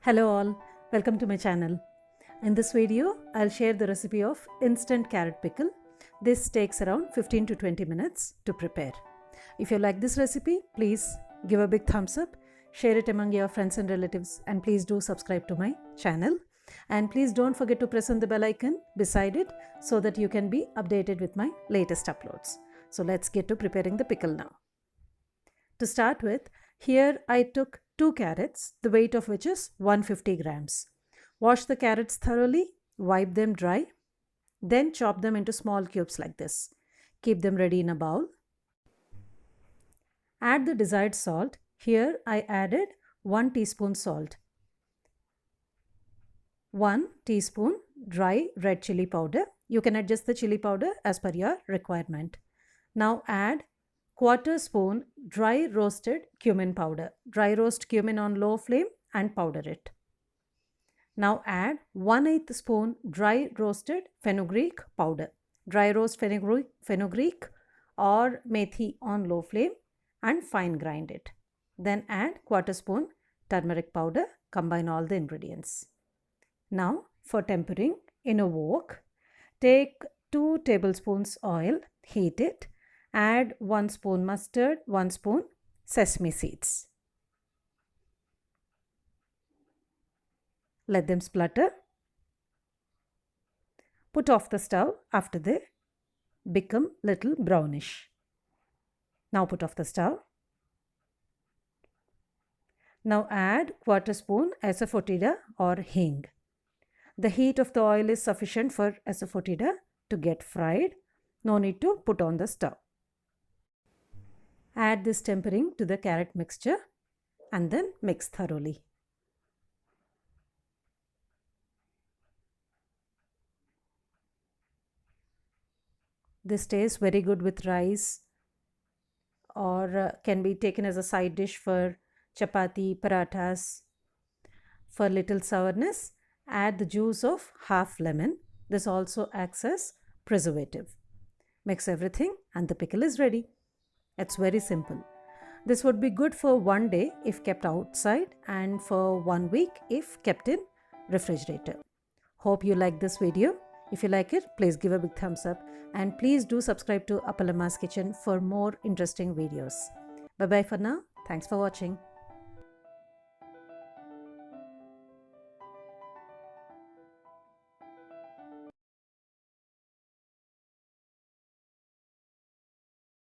Hello all, welcome to my channel. In this video, I'll share the recipe of Instant Carrot Pickle. This takes around 15 to 20 minutes to prepare. If you like this recipe, please give a big thumbs up, share it among your friends and relatives, and please do subscribe to my channel. And please don't forget to press on the bell icon beside it so that you can be updated with my latest uploads. So let's get to preparing the pickle now. To start with, here I took 2 carrots, the weight of which is 150 grams. Wash the carrots thoroughly, wipe them dry, then chop them into small cubes like this. Keep them ready in a bowl. Add the desired salt. Here I added 1 teaspoon salt, 1 teaspoon dry red chili powder. You can adjust the chili powder as per your requirement. Now add quarter spoon dry roasted cumin powder. Dry roast cumin on low flame and powder it. Now add 1/8 spoon dry roasted fenugreek powder. Dry roast fenugreek or methi on low flame and fine grind it. Then add quarter spoon turmeric powder. Combine all the ingredients. Now for tempering, in a wok, take 2 tablespoons oil, heat it. Add 1 spoon mustard, 1 spoon sesame seeds. Let them splutter. Put off the stove after they become little brownish. Now put off the stove. Now add quarter spoon asafoetida or hing. The heat of the oil is sufficient for asafoetida to get fried. No need to put on the stove. Add this tempering to the carrot mixture and then mix thoroughly. This tastes very good with rice or can be taken as a side dish for chapati, parathas. For little sourness, add the juice of half lemon. This also acts as preservative. Mix everything and the pickle is ready. It's very simple. This would be good for one day if kept outside and for 1 week if kept in refrigerator. Hope you like this video. If you like it, please give a big thumbs up and please do subscribe to Appalamma's Kitchen for more interesting videos. Bye bye for now. Thanks for watching.